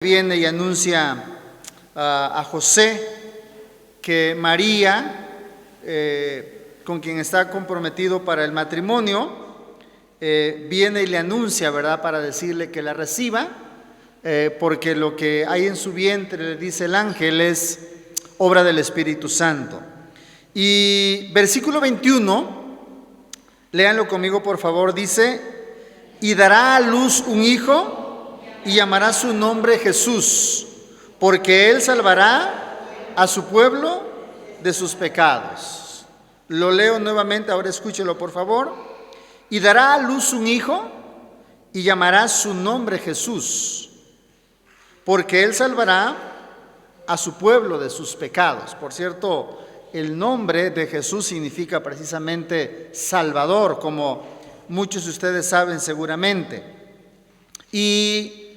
Viene y anuncia a José que María, con quien está comprometido para el matrimonio, viene y le anuncia, ¿verdad?, para decirle que la reciba, porque lo que hay en su vientre, le dice el ángel, es obra del Espíritu Santo. Y versículo 21, léanlo conmigo por favor, dice: y dará a luz un hijo y llamará su nombre Jesús, porque él salvará a su pueblo de sus pecados. Lo leo nuevamente, ahora escúchelo por favor. Y dará a luz un hijo y llamará su nombre Jesús, porque él salvará a su pueblo de sus pecados. Por cierto, el nombre de Jesús significa precisamente Salvador, como muchos de ustedes saben seguramente. Y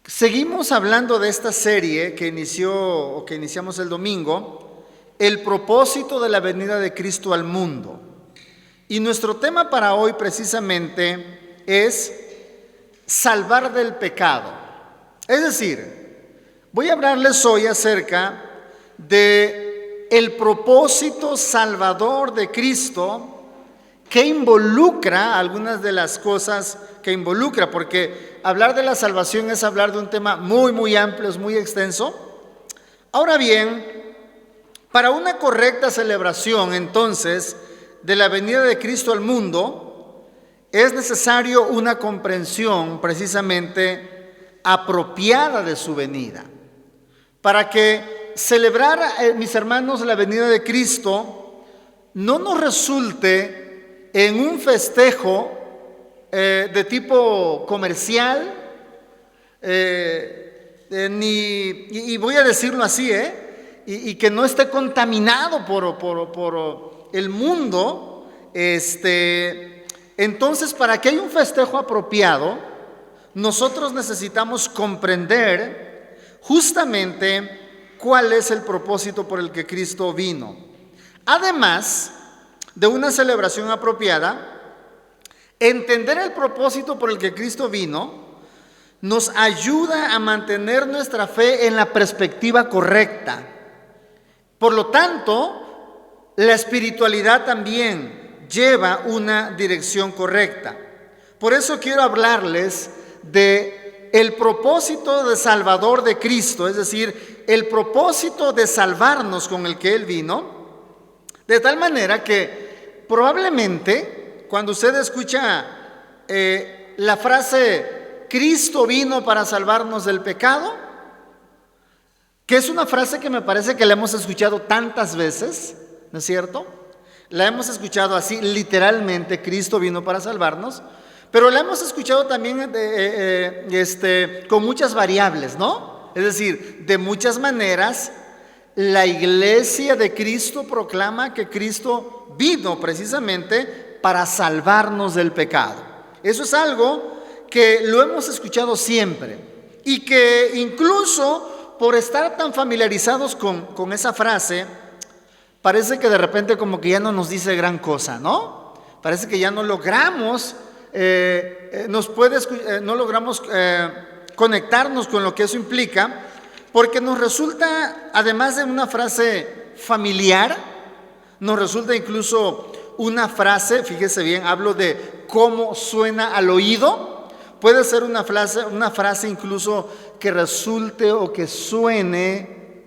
seguimos hablando de esta serie que iniciamos el domingo, el propósito de la venida de Cristo al mundo. Y nuestro tema para hoy precisamente es salvar del pecado. Es decir, voy a hablarles hoy acerca de el propósito salvador de Cristo, que involucra algunas de las cosas que involucra, porque hablar de la salvación es hablar de un tema muy amplio, es muy extenso. Ahora bien, para una correcta celebración entonces de la venida de Cristo al mundo, es necesario una comprensión precisamente apropiada de su venida. Para que celebrar, mis hermanos, la venida de Cristo no nos resulte en un festejo de tipo comercial, y voy a decirlo así, y que no esté contaminado por el mundo. Entonces, para que haya un festejo apropiado, nosotros necesitamos comprender justamente cuál es el propósito por el que Cristo vino. Además de una celebración apropiada, entender el propósito por el que Cristo vino nos ayuda a mantener nuestra fe en la perspectiva correcta. Por lo tanto, la espiritualidad también lleva una dirección correcta. Por eso quiero hablarles de el propósito de salvador de Cristo, es decir, el propósito de salvarnos con el que Él vino, de tal manera que probablemente cuando usted escucha la frase Cristo vino para salvarnos del pecado, que es una frase que me parece que la hemos escuchado tantas veces, ¿no es cierto? La hemos escuchado así literalmente, Cristo vino para salvarnos, pero la hemos escuchado también con muchas variables, ¿no? Es decir, de muchas maneras. La iglesia de Cristo proclama que Cristo vino precisamente para salvarnos del pecado. Eso es algo que lo hemos escuchado siempre, y que incluso por estar tan familiarizados con esa frase, parece que de repente como que ya no nos dice gran cosa, ¿no? Parece que ya no logramos, no logramos conectarnos con lo que eso implica, porque nos resulta, además de una frase familiar, nos resulta incluso una frase, fíjese bien, hablo de cómo suena al oído. Puede ser una frase incluso que resulte o que suene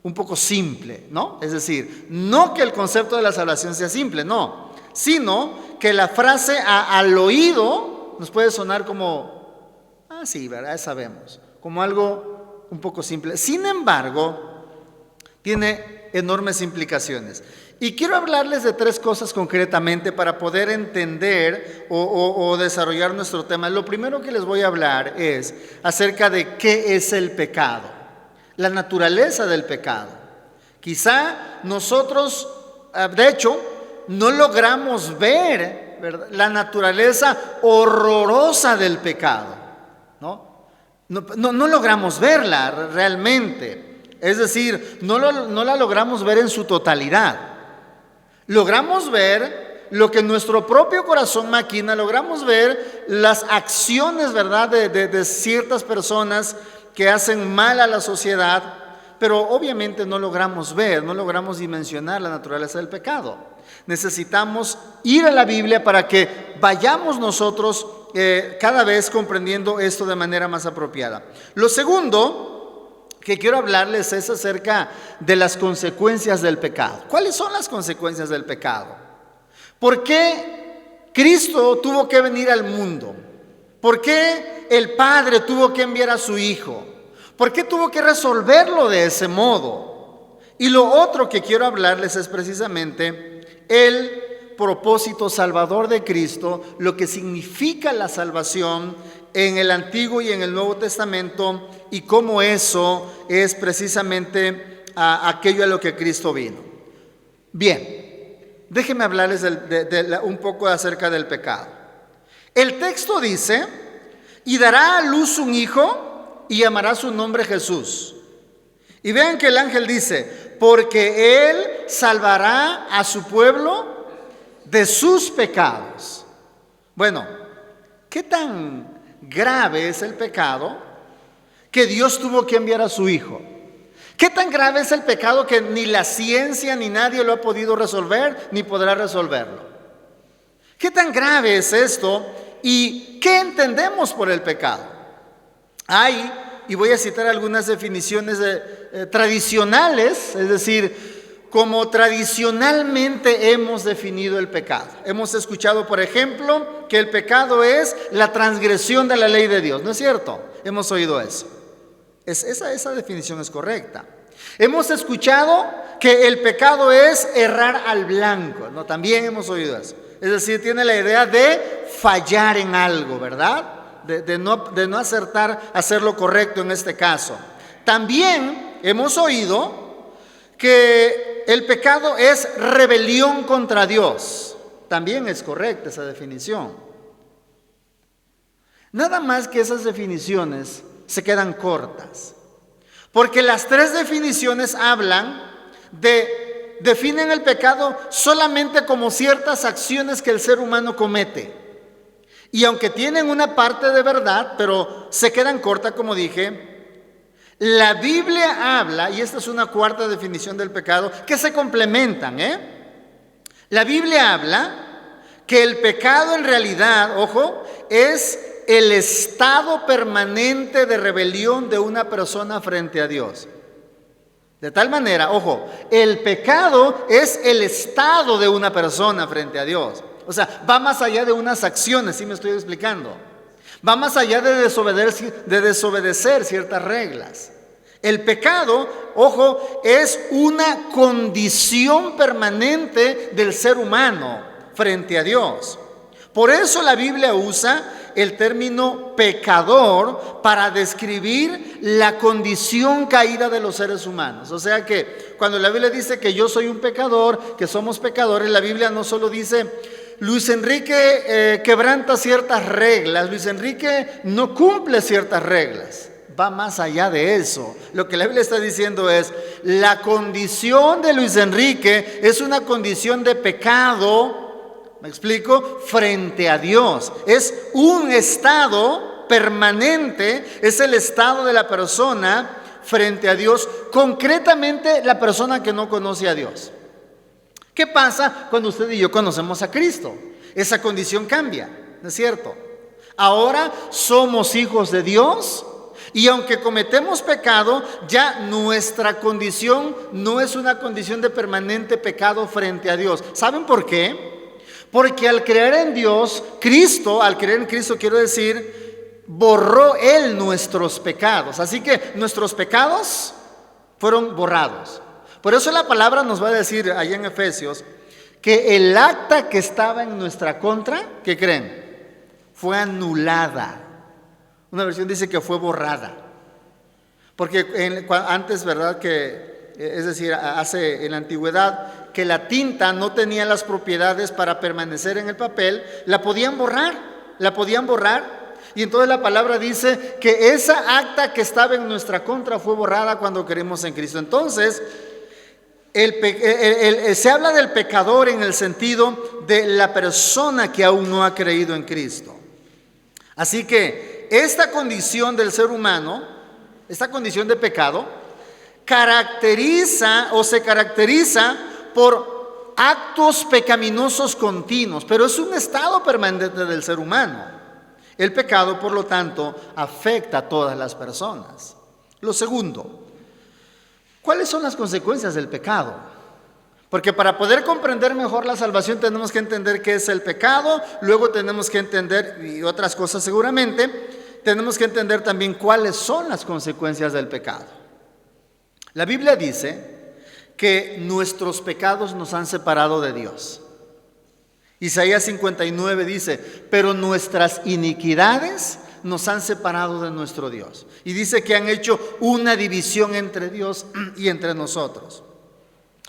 un poco simple, ¿no? Es decir, no que el concepto de la salvación sea simple, no, sino que la frase al oído nos puede sonar como, sí, ¿verdad? Sabemos, como algo un poco simple. Sin embargo, tiene enormes implicaciones. Y quiero hablarles de tres cosas concretamente para poder entender o desarrollar nuestro tema. Lo primero que les voy a hablar es acerca de qué es el pecado, la naturaleza del pecado. Quizá nosotros, de hecho, no logramos ver, ¿verdad?, la naturaleza horrorosa del pecado, ¿no? No logramos verla realmente. Es decir, no la logramos ver en su totalidad. Logramos ver lo que nuestro propio corazón maquina, logramos ver las acciones, ¿verdad?, de ciertas personas que hacen mal a la sociedad, pero obviamente no logramos ver, no logramos dimensionar la naturaleza del pecado. Necesitamos ir a la Biblia para que vayamos nosotros cada vez comprendiendo esto de manera más apropiada. Lo segundo que quiero hablarles es acerca de las consecuencias del pecado. ¿Cuáles son las consecuencias del pecado? ¿Por qué Cristo tuvo que venir al mundo? ¿Por qué el Padre tuvo que enviar a su Hijo? ¿Por qué tuvo que resolverlo de ese modo? Y lo otro que quiero hablarles es precisamente el propósito salvador de Cristo, lo que significa la salvación en el Antiguo y en el Nuevo Testamento y cómo eso es precisamente aquello a lo que Cristo vino. Bien, déjenme hablarles un poco acerca del pecado. El texto dice: y dará a luz un hijo y llamará su nombre Jesús. Y vean que el ángel dice: porque él salvará a su pueblo de sus pecados. Bueno, ¿qué tan grave es el pecado que Dios tuvo que enviar a su Hijo? ¿Qué tan grave es el pecado que ni la ciencia ni nadie lo ha podido resolver ni podrá resolverlo? ¿Qué tan grave es esto y qué entendemos por el pecado? Hay, y voy a citar algunas definiciones tradicionales, es decir, como tradicionalmente hemos definido el pecado. Hemos escuchado, por ejemplo, que el pecado es la transgresión de la ley de Dios, ¿no es cierto? Hemos oído eso. Esa definición es correcta. Hemos escuchado que el pecado es errar al blanco, ¿no? También hemos oído eso. Es decir, tiene la idea de fallar en algo, ¿verdad? De no acertar, hacer lo correcto en este caso. También hemos oído que el pecado es rebelión contra Dios. También es correcta esa definición. Nada más que esas definiciones se quedan cortas, porque las tres definiciones definen el pecado solamente como ciertas acciones que el ser humano comete. Y aunque tienen una parte de verdad, pero se quedan cortas, como dije. La Biblia habla, y esta es una cuarta definición del pecado, que se complementan, La Biblia habla que el pecado en realidad, ojo, es el estado permanente de rebelión de una persona frente a Dios. De tal manera, ojo, el pecado es el estado de una persona frente a Dios. O sea, va más allá de unas acciones, ¿sí me estoy explicando? Va más allá de desobedecer ciertas reglas. El pecado, ojo, es una condición permanente del ser humano frente a Dios. Por eso la Biblia usa el término pecador para describir la condición caída de los seres humanos. O sea que cuando la Biblia dice que yo soy un pecador, que somos pecadores, la Biblia no solo dice: Luis Enrique quebranta ciertas reglas, Luis Enrique no cumple ciertas reglas. Va más allá de eso. Lo que la Biblia está diciendo es: la condición de Luis Enrique es una condición de pecado, ¿me explico?, frente a Dios. Es un estado permanente, es el estado de la persona frente a Dios, concretamente la persona que no conoce a Dios. ¿Qué pasa cuando usted y yo conocemos a Cristo? Esa condición cambia, ¿no es cierto? Ahora somos hijos de Dios y aunque cometemos pecado, ya nuestra condición no es una condición de permanente pecado frente a Dios. ¿Saben por qué? Porque al creer en Dios, al creer en Cristo quiero decir, borró Él nuestros pecados. Así que nuestros pecados fueron borrados. Por eso la palabra nos va a decir allá en Efesios que el acta que estaba en nuestra contra, ¿qué creen? Fue anulada. Una versión dice que fue borrada. Porque antes, ¿verdad? Es decir, hace en la antigüedad, que la tinta no tenía las propiedades para permanecer en el papel, la podían borrar. Y entonces la palabra dice que esa acta que estaba en nuestra contra fue borrada cuando creemos en Cristo. Entonces, Se habla del pecador en el sentido de la persona que aún no ha creído en Cristo. Así que esta condición del ser humano, esta condición de pecado, se caracteriza por actos pecaminosos continuos, pero es un estado permanente del ser humano. El pecado, por lo tanto, afecta a todas las personas. Lo segundo, ¿cuáles son las consecuencias del pecado? Porque para poder comprender mejor la salvación tenemos que entender qué es el pecado, luego tenemos que entender, y otras cosas seguramente, tenemos que entender también cuáles son las consecuencias del pecado. La Biblia dice que nuestros pecados nos han separado de Dios. Isaías 59 dice, pero nuestras iniquidades nos han separado de nuestro Dios. Y dice que han hecho una división entre Dios y entre nosotros.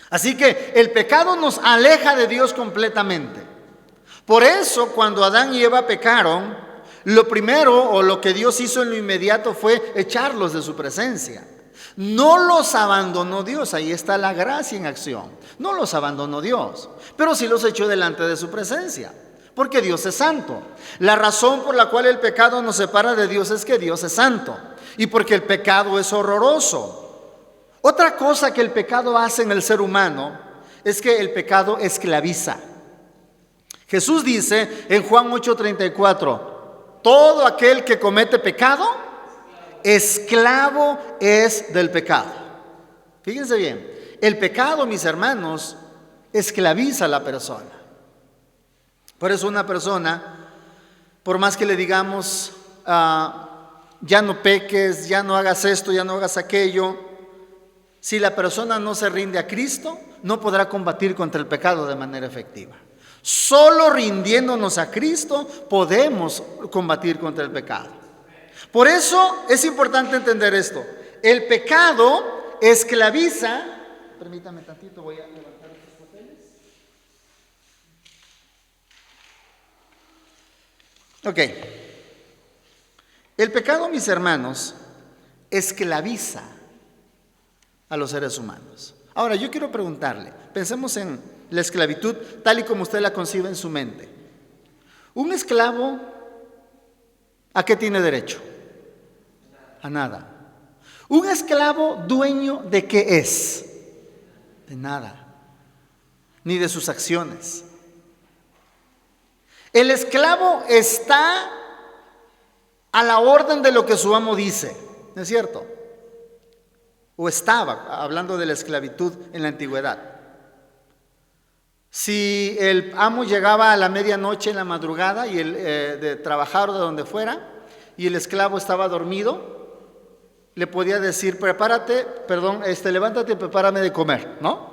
Así que el pecado nos aleja de Dios completamente. Por eso, cuando Adán y Eva pecaron, lo primero o lo que Dios hizo en lo inmediato fue echarlos de su presencia. No los abandonó Dios, ahí está la gracia en acción. No los abandonó Dios, pero sí los echó delante de su presencia, porque Dios es santo. La razón por la cual el pecado nos separa de Dios es que Dios es santo y porque el pecado es horroroso. Otra cosa que el pecado hace en el ser humano es que el pecado esclaviza. Jesús dice en Juan 8:34, todo aquel que comete pecado, esclavo es del pecado. Fíjense bien, el pecado, mis hermanos, esclaviza a la persona. Por eso una persona, por más que le digamos, ya no peques, ya no hagas esto, ya no hagas aquello, si la persona no se rinde a Cristo, no podrá combatir contra el pecado de manera efectiva. Solo rindiéndonos a Cristo podemos combatir contra el pecado. Por eso es importante entender esto. El pecado esclaviza. Permítame tantito, voy a levantar estos papeles. Ok. El pecado, mis hermanos, esclaviza a los seres humanos. Ahora, yo quiero preguntarle, pensemos en la esclavitud tal y como usted la concibe en su mente. Un esclavo, ¿a qué tiene derecho? A nada. Un esclavo, ¿dueño de qué es? De nada, ni de sus acciones. El esclavo está a la orden de lo que su amo dice, ¿no es cierto? O estaba, hablando de la esclavitud en la antigüedad. Si el amo llegaba a la medianoche en la madrugada y de trabajar o de donde fuera, y el esclavo estaba dormido, le podía decir, levántate y prepárame de comer, ¿no?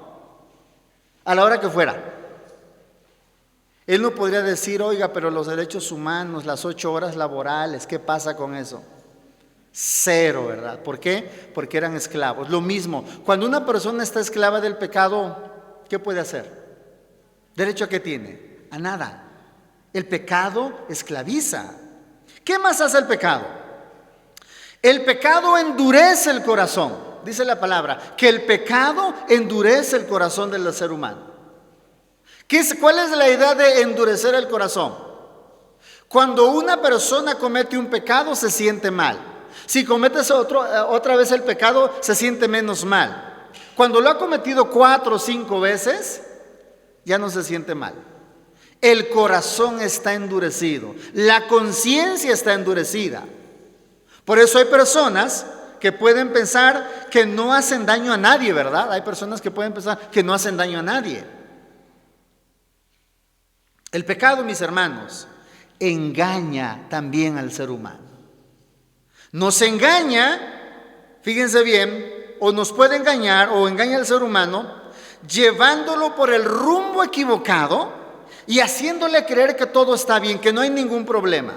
A la hora que fuera. Él no podría decir, oiga, pero los derechos humanos, las 8 horas laborales, ¿qué pasa con eso? Cero, ¿verdad? ¿Por qué? Porque eran esclavos. Lo mismo, cuando una persona está esclava del pecado, ¿qué puede hacer? ¿Derecho a qué tiene? A nada. El pecado esclaviza. ¿Qué más hace el pecado? El pecado endurece el corazón. Dice la palabra, que el pecado endurece el corazón del ser humano. ¿Cuál es la idea de endurecer el corazón? Cuando una persona comete un pecado, se siente mal. Si cometes otra vez el pecado, se siente menos mal. Cuando lo ha cometido 4 o 5 veces, ya no se siente mal. El corazón está endurecido, la conciencia está endurecida. Por eso hay personas que pueden pensar que no hacen daño a nadie, ¿verdad? Hay personas que pueden pensar que no hacen daño a nadie. El pecado, mis hermanos, engaña también al ser humano. Nos engaña, fíjense bien, o nos puede engañar o engaña al ser humano, llevándolo por el rumbo equivocado y haciéndole creer que todo está bien, que no hay ningún problema.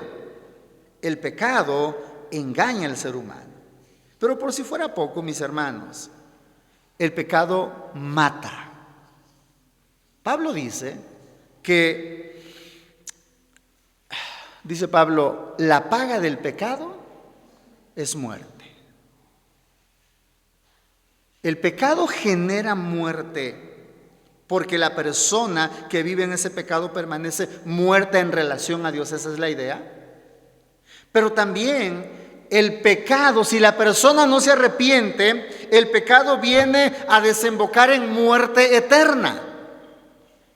El pecado engaña al ser humano. Pero por si fuera poco, mis hermanos, el pecado mata. Pablo dice Pablo, la paga del pecado es muerte. El pecado genera muerte porque la persona que vive en ese pecado permanece muerta en relación a Dios. Esa es la idea. Pero también el pecado, si la persona no se arrepiente, el pecado viene a desembocar en muerte eterna.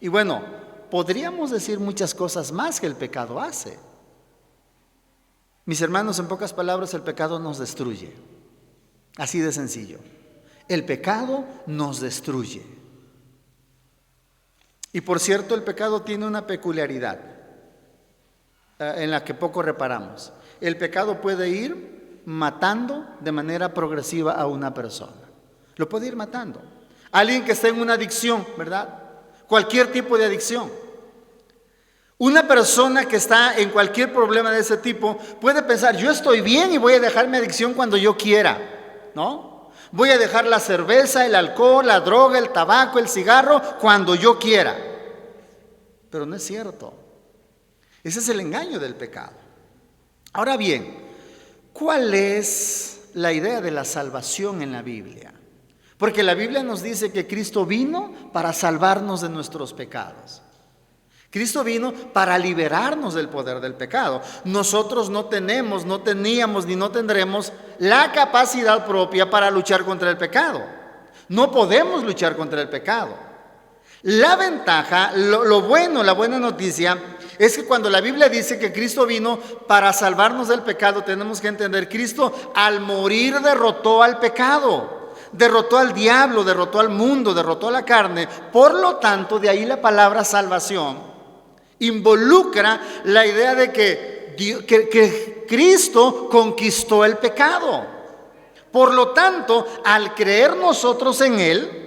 Y bueno, podríamos decir muchas cosas más que el pecado hace. Mis hermanos, en pocas palabras, el pecado nos destruye. Así de sencillo. El pecado nos destruye. Y por cierto, el pecado tiene una peculiaridad en la que poco reparamos. El pecado puede ir matando de manera progresiva a una persona. Lo puede ir matando. Alguien que está en una adicción, ¿verdad? Cualquier tipo de adicción. Una persona que está en cualquier problema de ese tipo puede pensar, yo estoy bien y voy a dejar mi adicción cuando yo quiera, ¿no? Voy a dejar la cerveza, el alcohol, la droga, el tabaco, el cigarro, cuando yo quiera. Pero no es cierto. Ese es el engaño del pecado. Ahora bien, ¿cuál es la idea de la salvación en la Biblia? Porque la Biblia nos dice que Cristo vino para salvarnos de nuestros pecados. Cristo vino para liberarnos del poder del pecado. Nosotros no teníamos, ni no tendremos la capacidad propia para luchar contra el pecado. No podemos luchar contra el pecado. La ventaja, lo bueno, la buena noticia es que cuando la Biblia dice que Cristo vino para salvarnos del pecado, tenemos que entender, Cristo al morir derrotó al pecado, derrotó al diablo, derrotó al mundo, derrotó a la carne. Por lo tanto, de ahí la palabra salvación involucra la idea de que Cristo conquistó el pecado. Por lo tanto, al creer nosotros en Él,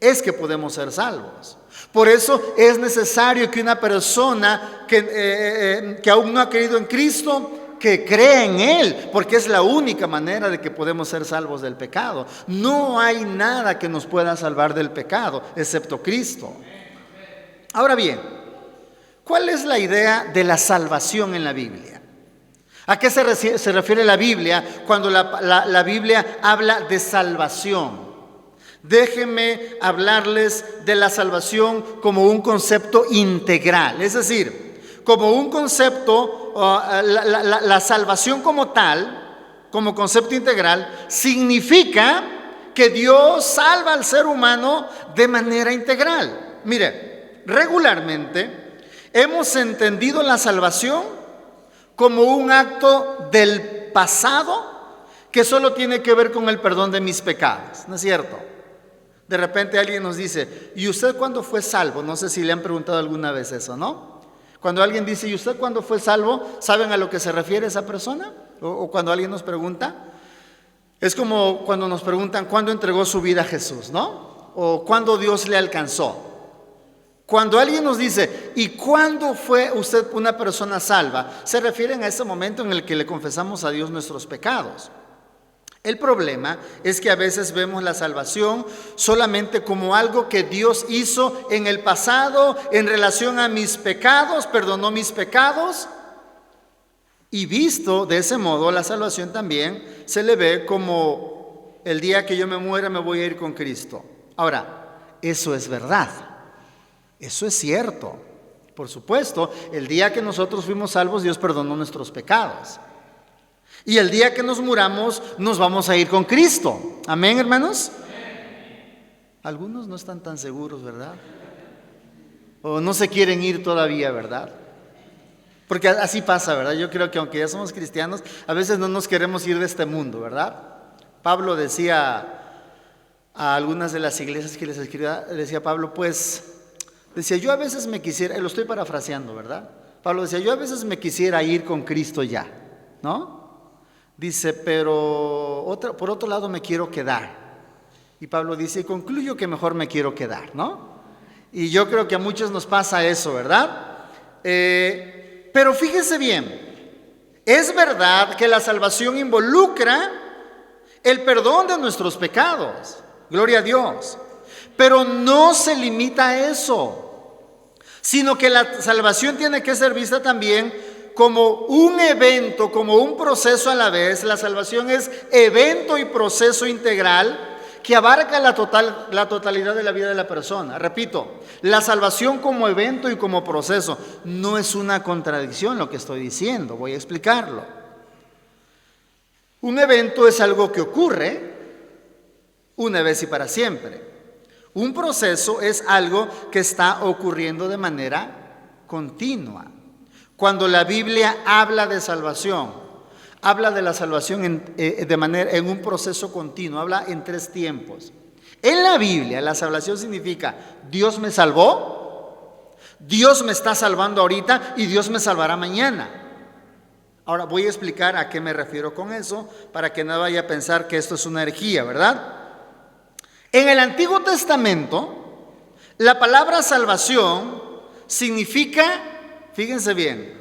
es que podemos ser salvos. Por eso es necesario que una persona que aún no ha creído en Cristo, que cree en Él, porque es la única manera de que podemos ser salvos del pecado. No hay nada que nos pueda salvar del pecado, excepto Cristo. Ahora bien, ¿cuál es la idea de la salvación en la Biblia? ¿A qué se refiere la Biblia cuando la Biblia habla de salvación? Déjenme hablarles de la salvación como un concepto integral, es decir, como un concepto, la salvación como tal, como concepto integral, significa que Dios salva al ser humano de manera integral. Mire, regularmente hemos entendido la salvación como un acto del pasado que solo tiene que ver con el perdón de mis pecados, ¿no es cierto? De repente alguien nos dice, ¿y usted cuándo fue salvo? No sé si le han preguntado alguna vez eso, ¿no? Cuando alguien dice, ¿y usted cuándo fue salvo? ¿Saben a lo que se refiere esa persona? O cuando alguien nos pregunta, es como cuando nos preguntan cuándo entregó su vida a Jesús, ¿no? O cuándo Dios le alcanzó. Cuando alguien nos dice, ¿y cuándo fue usted una persona salva? Se refieren a ese momento en el que le confesamos a Dios nuestros pecados. El problema es que a veces vemos la salvación solamente como algo que Dios hizo en el pasado en relación a mis pecados, perdonó mis pecados, y visto de ese modo la salvación también se le ve como el día que yo me muera me voy a ir con Cristo. Ahora, eso es verdad, eso es cierto. Por supuesto, el día que nosotros fuimos salvos, Dios perdonó nuestros pecados. Y el día que nos muramos, nos vamos a ir con Cristo. Amén, hermanos. Algunos no están tan seguros, ¿verdad? O no se quieren ir todavía, ¿verdad? Porque así pasa, ¿verdad? Yo creo que aunque ya somos cristianos, a veces no nos queremos ir de este mundo, ¿verdad? Pablo decía a algunas de las iglesias que les escribía, decía Pablo, decía, yo a veces me quisiera, lo estoy parafraseando, ¿verdad? Pablo decía, yo a veces me quisiera ir con Cristo ya, ¿no? Dice, pero por otro lado me quiero quedar. Y Pablo dice, y concluyo que mejor me quiero quedar, ¿no? Y yo creo que a muchos nos pasa eso, ¿verdad? Pero fíjese bien, es verdad que la salvación involucra el perdón de nuestros pecados, gloria a Dios, pero no se limita a eso, sino que la salvación tiene que ser vista también como un evento, como un proceso a la vez. La salvación es evento y proceso integral que abarca la totalidad de la vida de la persona. Repito, la salvación como evento y como proceso no es una contradicción lo que estoy diciendo, voy a explicarlo. Un evento es algo que ocurre una vez y para siempre. Un proceso es algo que está ocurriendo de manera continua. Cuando la Biblia habla de salvación, habla de la salvación en un proceso continuo, habla en 3 tiempos. En la Biblia, la salvación significa: Dios me salvó, Dios me está salvando ahorita y Dios me salvará mañana. Ahora voy a explicar a qué me refiero con eso, para que no vaya a pensar que esto es una herejía, ¿verdad? En el Antiguo Testamento, la palabra salvación significa, fíjense bien,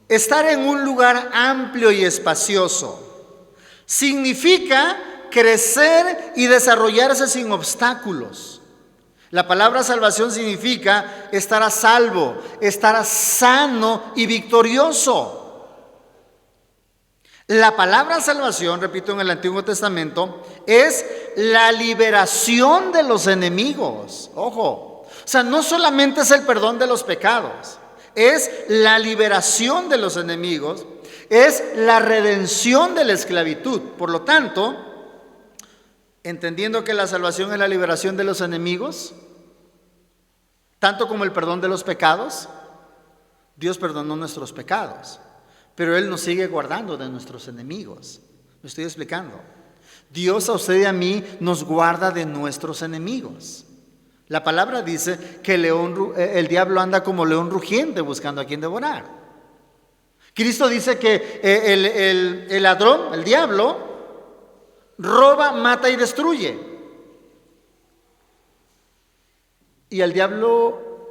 estar en un lugar amplio y espacioso. Significa crecer y desarrollarse sin obstáculos. La palabra salvación significa estar a salvo, estar sano y victorioso. La palabra salvación, repito, en el Antiguo Testamento, es la liberación de los enemigos. Ojo, o sea, no solamente es el perdón de los pecados, es la liberación de los enemigos, es la redención de la esclavitud. Por lo tanto, entendiendo que la salvación es la liberación de los enemigos, tanto como el perdón de los pecados, Dios perdonó nuestros pecados, pero Él nos sigue guardando de nuestros enemigos. ¿Me estoy explicando? Dios a usted y a mí nos guarda de nuestros enemigos. La palabra dice que el diablo anda como león rugiente buscando a quien devorar. Cristo dice que el ladrón, el diablo, roba, mata y destruye. Y el diablo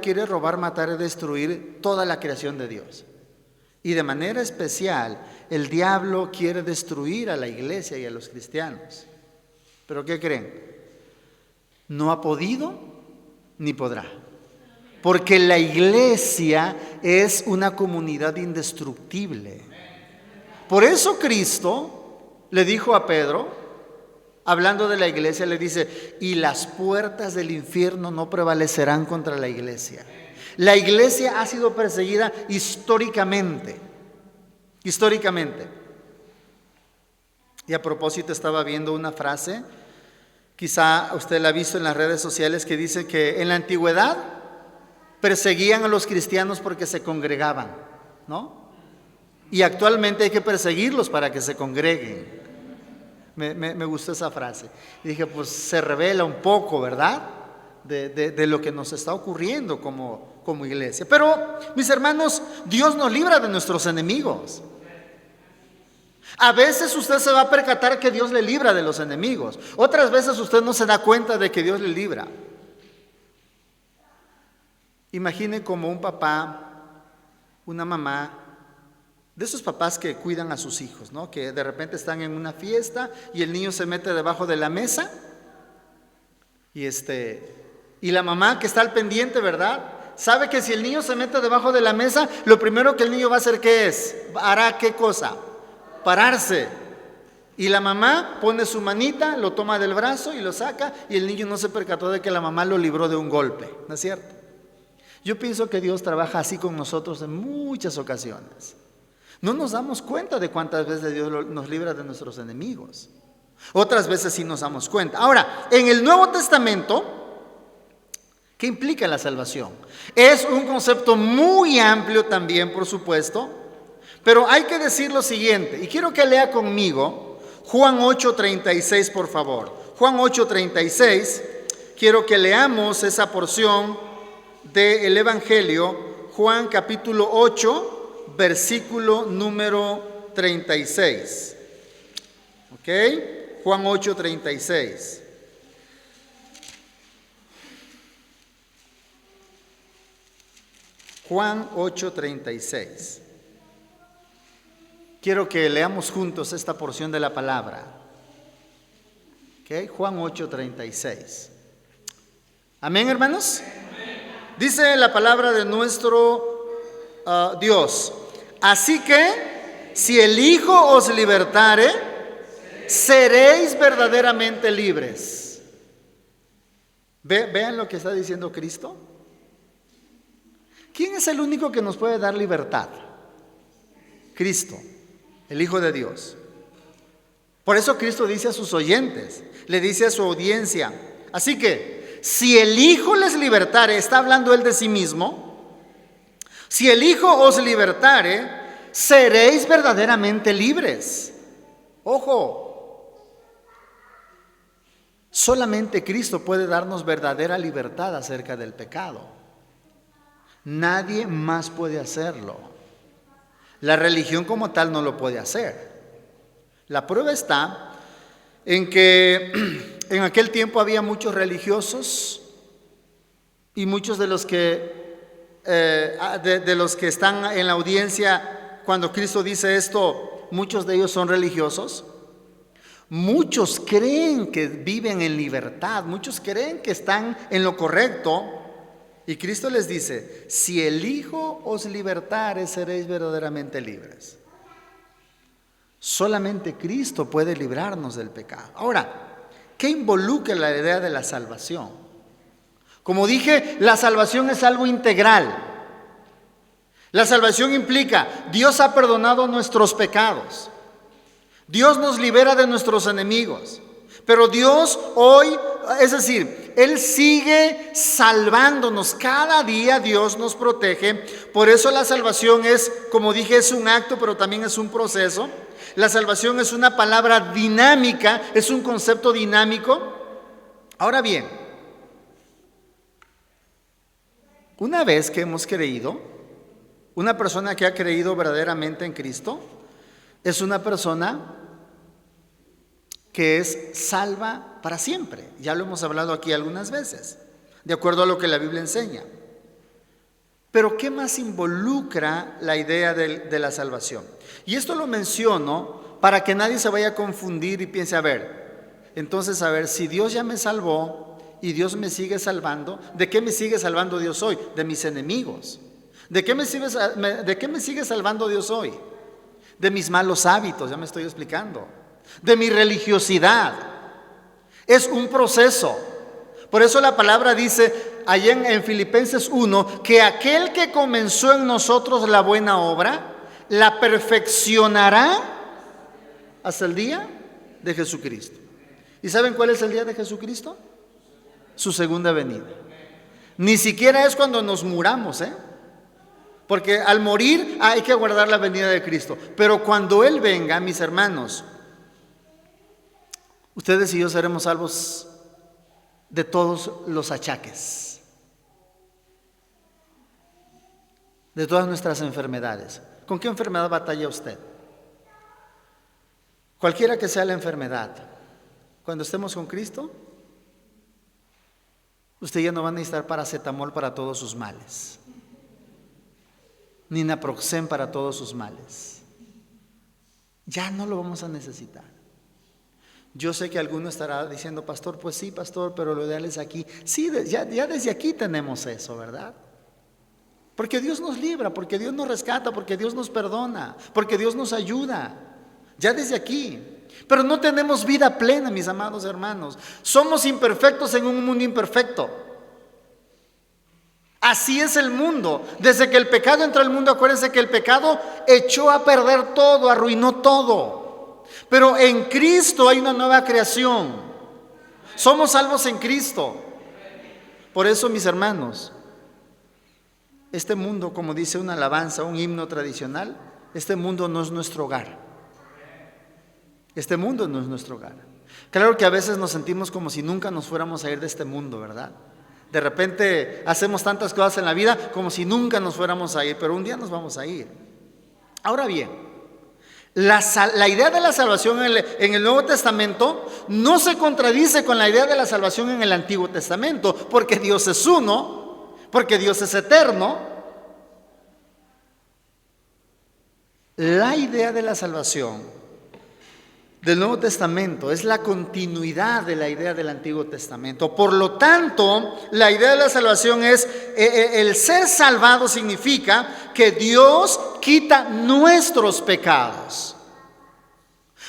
quiere robar, matar y destruir toda la creación de Dios. Y de manera especial, el diablo quiere destruir a la iglesia y a los cristianos. ¿Pero qué creen? No ha podido ni podrá. Porque la iglesia es una comunidad indestructible. Por eso Cristo le dijo a Pedro, hablando de la iglesia, le dice: y las puertas del infierno no prevalecerán contra la iglesia. La iglesia ha sido perseguida históricamente. Y a propósito, estaba viendo una frase, quizá usted la ha visto en las redes sociales, que dice que en la antigüedad perseguían a los cristianos porque se congregaban, ¿no? Y actualmente hay que perseguirlos para que se congreguen. Me gustó esa frase. Y dije, pues se revela un poco, ¿verdad?, de lo que nos está ocurriendo como iglesia. Pero, mis hermanos, Dios nos libra de nuestros enemigos. A veces usted se va a percatar que Dios le libra de los enemigos. Otras veces usted no se da cuenta de que Dios le libra. Imagine como un papá, una mamá, de esos papás que cuidan a sus hijos, ¿no? Que de repente están en una fiesta y el niño se mete debajo de la mesa y la mamá, que está al pendiente, ¿verdad?, sabe que si el niño se mete debajo de la mesa, lo primero que el niño va a hacer, ¿qué es? ¿Hará qué cosa? Pararse. Y la mamá pone su manita, lo toma del brazo y lo saca, y el niño no se percató de que la mamá lo libró de un golpe, ¿no es cierto? Yo pienso que Dios trabaja así con nosotros en muchas ocasiones. No nos damos cuenta de cuántas veces Dios nos libra de nuestros enemigos. Otras veces sí nos damos cuenta. Ahora, en el Nuevo Testamento, ¿qué implica la salvación? Es un concepto muy amplio también, por supuesto, pero hay que decir lo siguiente, y quiero que lea conmigo Juan 8:36, por favor. Juan 8:36, quiero que leamos esa porción del Evangelio, Juan capítulo 8, versículo número 36. ¿Ok? Juan 8:36. Juan 8:36. Quiero que leamos juntos esta porción de la palabra. ¿Okay? Juan 8:36. Amén, hermanos. Dice la palabra de nuestro Dios: así que si el Hijo os libertare, seréis verdaderamente libres. Vean lo que está diciendo Cristo. ¿Quién es el único que nos puede dar libertad? Cristo, el Hijo de Dios. Por eso Cristo dice a sus oyentes, le dice a su audiencia, así que si el Hijo les libertare, está hablando Él de sí mismo, si el Hijo os libertare, seréis verdaderamente libres. Ojo, solamente Cristo puede darnos verdadera libertad acerca del pecado. Nadie más puede hacerlo. La religión como tal no lo puede hacer. La prueba está en que en aquel tiempo había muchos religiosos y muchos de los que están en la audiencia cuando Cristo dice esto, muchos de ellos son religiosos. Muchos creen que viven en libertad, muchos creen que están en lo correcto. Y Cristo les dice, si el Hijo os libertare, seréis verdaderamente libres. Solamente Cristo puede librarnos del pecado. Ahora, ¿qué involucra la idea de la salvación? Como dije, la salvación es algo integral. La salvación implica, Dios ha perdonado nuestros pecados. Dios nos libera de nuestros enemigos. Pero Dios hoy, es decir, Él sigue salvándonos. Cada día Dios nos protege. Por eso la salvación es, como dije, es un acto, pero también es un proceso. La salvación es una palabra dinámica, es un concepto dinámico. Ahora bien, una vez que hemos creído, una persona que ha creído verdaderamente en Cristo, es una persona que es salva para siempre. Ya lo hemos hablado aquí algunas veces, de acuerdo a lo que la Biblia enseña. Pero ¿qué más involucra la idea de la salvación? Y esto lo menciono para que nadie se vaya a confundir y piense, entonces si Dios ya me salvó y Dios me sigue salvando, ¿de qué me sigue salvando Dios hoy? De mis enemigos. ¿De qué me sigue salvando Dios hoy? De mis malos hábitos, ya me estoy explicando. De mi religiosidad. Es un proceso. Por eso la palabra dice allá en Filipenses 1 que aquel que comenzó en nosotros la buena obra la perfeccionará hasta el día de Jesucristo. ¿Y saben cuál es el día de Jesucristo? Su segunda venida. Ni siquiera es cuando nos muramos, porque al morir hay que aguardar la venida de Cristo. Pero cuando Él venga, mis hermanos, ustedes y yo seremos salvos de todos los achaques, de todas nuestras enfermedades. ¿Con qué enfermedad batalla usted? Cualquiera que sea la enfermedad, cuando estemos con Cristo, usted ya no va a necesitar paracetamol para todos sus males, ni naproxen para todos sus males. Ya no lo vamos a necesitar. Yo sé que alguno estará diciendo, pastor, pues sí, pastor, pero lo ideal es aquí. Sí, ya desde aquí tenemos eso, ¿verdad? Porque Dios nos libra, porque Dios nos rescata, porque Dios nos perdona, porque Dios nos ayuda. Ya desde aquí. Pero no tenemos vida plena, mis amados hermanos. Somos imperfectos en un mundo imperfecto. Así es el mundo. Desde que el pecado entró al mundo, acuérdense que el pecado echó a perder todo, arruinó todo. Pero en Cristo hay una nueva creación. Somos salvos en Cristo. Por eso, mis hermanos, este mundo, como dice una alabanza, un himno tradicional, este mundo no es nuestro hogar. Este mundo no es nuestro hogar. Claro que a veces nos sentimos como si nunca nos fuéramos a ir de este mundo, ¿verdad? De repente hacemos tantas cosas en la vida como si nunca nos fuéramos a ir, pero un día nos vamos a ir. Ahora bien, la idea de la salvación en el Nuevo Testamento no se contradice con la idea de la salvación en el Antiguo Testamento, porque Dios es uno, porque Dios es eterno. La idea de la salvación del Nuevo Testamento es la continuidad de la idea del Antiguo Testamento. Por lo tanto, la idea de la salvación es, el ser salvado significa que Dios quita nuestros pecados.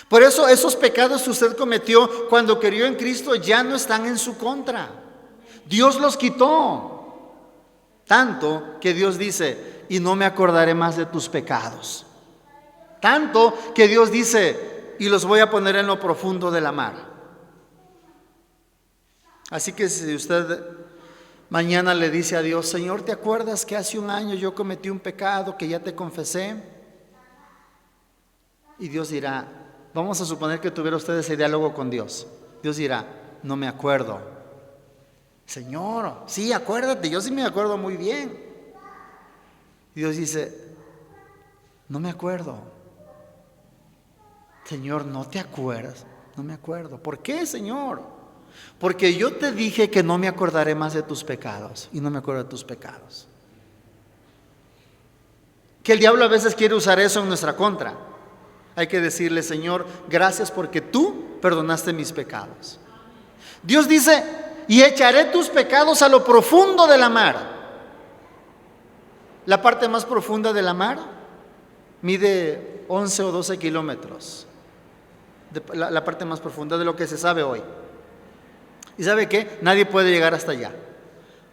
Por eso esos pecados que usted cometió cuando creyó en Cristo ya no están en su contra. Dios los quitó. Tanto que Dios dice, y no me acordaré más de tus pecados. Tanto que Dios dice, y los voy a poner en lo profundo de la mar. Así que si usted mañana le dice a Dios, Señor, ¿te acuerdas que hace un año yo cometí un pecado que ya te confesé? Y Dios dirá, vamos a suponer que tuviera usted ese diálogo con Dios. Dios dirá, no me acuerdo. Señor, sí, acuérdate, yo sí me acuerdo muy bien. Y Dios dice, no me acuerdo. Señor, ¿no te acuerdas? No me acuerdo. ¿Por qué, Señor? Porque yo te dije que no me acordaré más de tus pecados, y no me acuerdo de tus pecados. Que el diablo a veces quiere usar eso en nuestra contra. Hay que decirle, Señor, gracias porque tú perdonaste mis pecados. Dios dice, y echaré tus pecados a lo profundo de la mar. La parte más profunda de la mar mide 11 o 12 kilómetros. La parte más profunda de lo que se sabe hoy. ¿Y sabe qué? Nadie puede llegar hasta allá.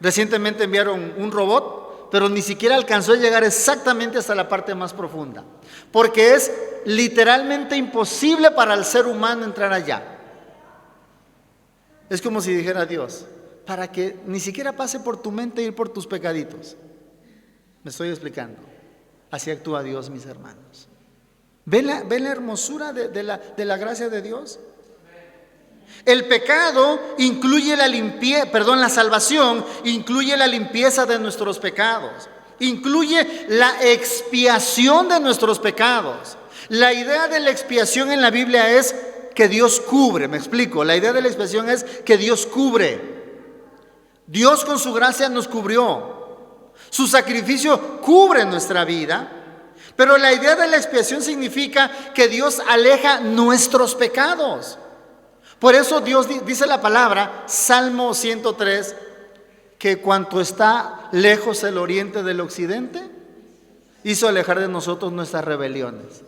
Recientemente enviaron un robot, pero ni siquiera alcanzó a llegar exactamente hasta la parte más profunda. Porque es literalmente imposible para el ser humano entrar allá. Es como si dijera Dios, para que ni siquiera pase por tu mente ir por tus pecaditos. Me estoy explicando. Así actúa Dios, mis hermanos. ¿Ven la hermosura de la gracia de Dios? El pecado incluye la salvación incluye la limpieza de nuestros pecados, incluye la expiación de nuestros pecados. La idea de la expiación en la Biblia es que Dios cubre, me explico, la idea de la expiación es que Dios cubre. Dios con su gracia nos cubrió, su sacrificio cubre nuestra vida, pero la idea de la expiación significa que Dios aleja nuestros pecados. Por eso Dios dice la palabra, Salmo 103, que cuanto está lejos el oriente del occidente, hizo alejar de nosotros nuestras rebeliones.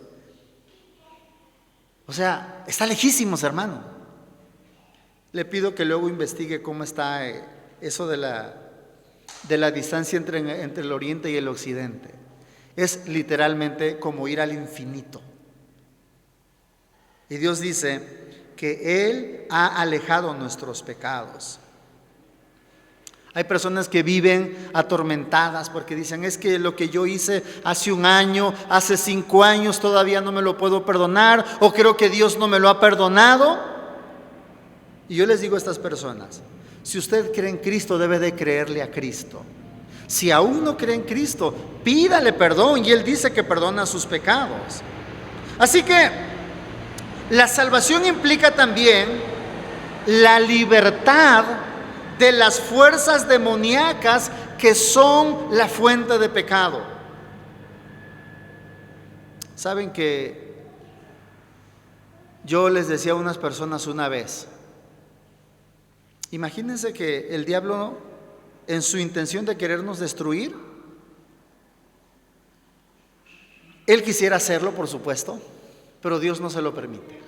O sea, está lejísimos, hermano. Le pido que luego investigue cómo está eso de la distancia entre el oriente y el occidente. Es literalmente como ir al infinito. Y Dios dice que Él ha alejado nuestros pecados. Hay personas que viven atormentadas porque dicen, es que lo que yo hice hace un año, hace 5 años, todavía no me lo puedo perdonar, o creo que Dios no me lo ha perdonado. Y yo les digo a estas personas, si usted cree en Cristo, debe de creerle a Cristo. Si aún no cree en Cristo, pídale perdón, y Él dice que perdona sus pecados. Así que la salvación implica también la libertad de las fuerzas demoníacas que son la fuente de pecado. Saben que yo les decía a unas personas una vez, imagínense que el diablo, en su intención de querernos destruir, él quisiera hacerlo, por supuesto, pero Dios no se lo permite.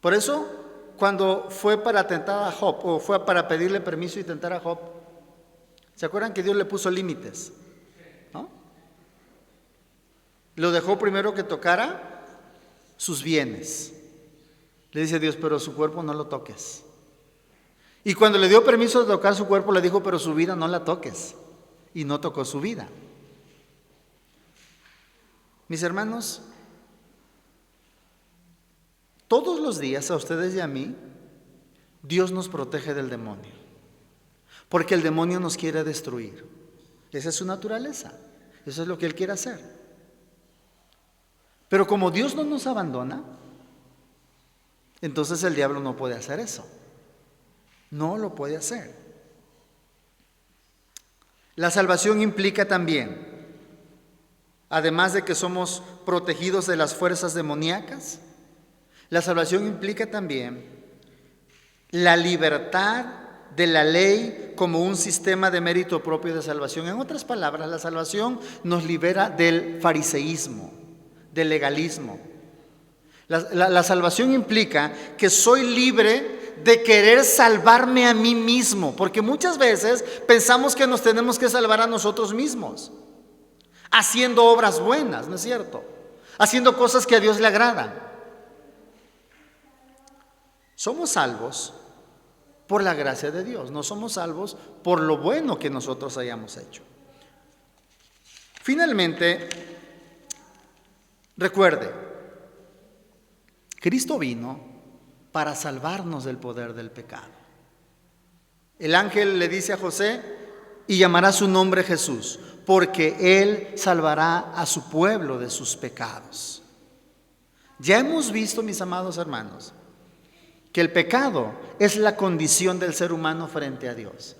Por eso, cuando fue para tentar a Job, o fue para pedirle permiso y tentar a Job, ¿se acuerdan que Dios le puso límites? ¿No? Lo dejó primero que tocara sus bienes. Le dice Dios, pero su cuerpo no lo toques. Y cuando le dio permiso de tocar su cuerpo, le dijo, pero su vida no la toques. Y no tocó su vida. Mis hermanos, todos los días, a ustedes y a mí, Dios nos protege del demonio, porque el demonio nos quiere destruir. Esa es su naturaleza, eso es lo que Él quiere hacer. Pero como Dios no nos abandona, entonces el diablo no puede hacer eso. No lo puede hacer. La salvación implica también, además de que somos protegidos de las fuerzas demoníacas, la salvación implica también la libertad de la ley como un sistema de mérito propio de salvación. En otras palabras, la salvación nos libera del fariseísmo, de legalismo. La salvación implica que soy libre de querer salvarme a mí mismo, porque muchas veces pensamos que nos tenemos que salvar a nosotros mismos, haciendo obras buenas, ¿no es cierto? Haciendo cosas que a Dios le agradan. Somos salvos por la gracia de Dios, no somos salvos por lo bueno que nosotros hayamos hecho. Finalmente, recuerde, Cristo vino para salvarnos del poder del pecado. El ángel le dice a José: y llamará su nombre Jesús, porque Él salvará a su pueblo de sus pecados. Ya hemos visto, mis amados hermanos, que el pecado es la condición del ser humano frente a Dios.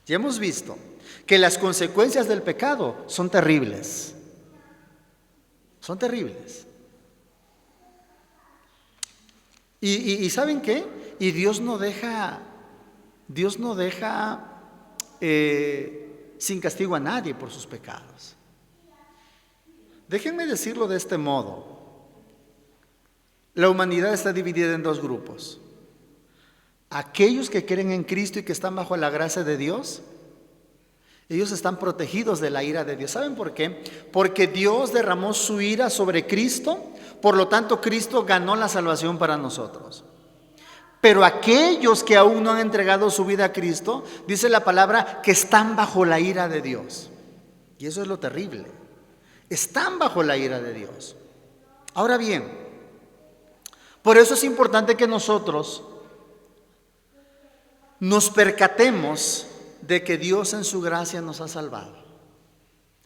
Ya hemos visto que las consecuencias del pecado son terribles. Son terribles. ¿Y saben qué? Y Dios no deja sin castigo a nadie por sus pecados. Déjenme decirlo de este modo. La humanidad está dividida en dos grupos. Aquellos que creen en Cristo y que están bajo la gracia de Dios, ellos están protegidos de la ira de Dios. ¿Saben por qué? Porque Dios derramó su ira sobre Cristo, por lo tanto Cristo ganó la salvación para nosotros. Pero aquellos que aún no han entregado su vida a Cristo, dice la palabra que están bajo la ira de Dios. Y eso es lo terrible. Están bajo la ira de Dios. Ahora bien, por eso es importante que nosotros nos percatemos de que Dios en su gracia nos ha salvado.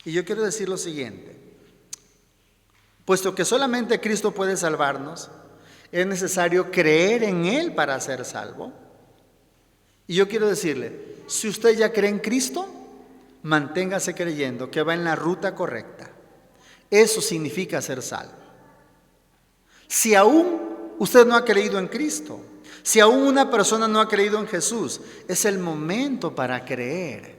Y yo quiero decir lo siguiente: puesto que solamente Cristo puede salvarnos, es necesario creer en Él para ser salvo. Y yo quiero decirle, si usted ya cree en Cristo, manténgase creyendo que va en la ruta correcta. Eso significa ser salvo. Si aún usted no ha creído en Cristo, si aún una persona no ha creído en Jesús, es el momento para creer,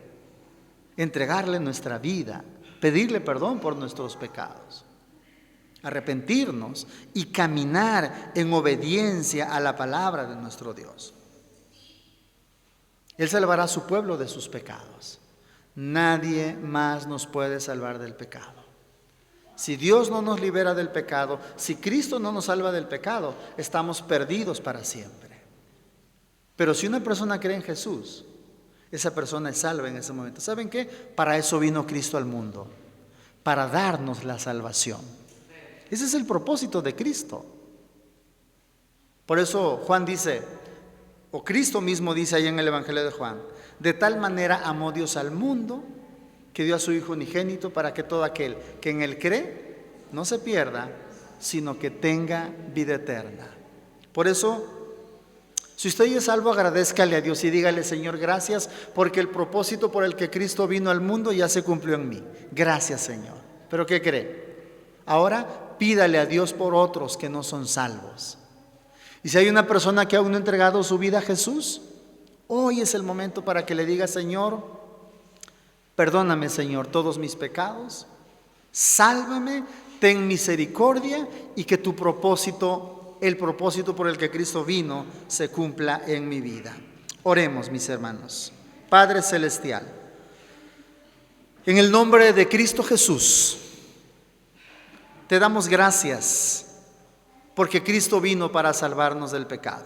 entregarle nuestra vida, pedirle perdón por nuestros pecados, arrepentirnos y caminar en obediencia a la palabra de nuestro Dios. Él salvará a su pueblo de sus pecados. Nadie más nos puede salvar del pecado. Si Dios no nos libera del pecado, si Cristo no nos salva del pecado, estamos perdidos para siempre. Pero si una persona cree en Jesús, esa persona es salva en ese momento. ¿Saben qué? Para eso vino Cristo al mundo, para darnos la salvación. Ese es el propósito de Cristo. Por eso Juan dice, o Cristo mismo dice ahí en el Evangelio de Juan: de tal manera amó Dios al mundo, que dio a su Hijo unigénito, para que todo aquel que en Él cree no se pierda, sino que tenga vida eterna. Por eso, si usted ya es salvo, agradézcale a Dios y dígale: Señor, gracias, porque el propósito por el que Cristo vino al mundo ya se cumplió en mí. Gracias, Señor. ¿Pero qué cree? Ahora pídale a Dios por otros que no son salvos. Y si hay una persona que aún no ha entregado su vida a Jesús, hoy es el momento para que le diga: Señor, perdóname, Señor, todos mis pecados, sálvame, ten misericordia, y que tu propósito, el propósito por el que Cristo vino, se cumpla en mi vida. Oremos, mis hermanos. Padre Celestial, en el nombre de Cristo Jesús, te damos gracias porque Cristo vino para salvarnos del pecado.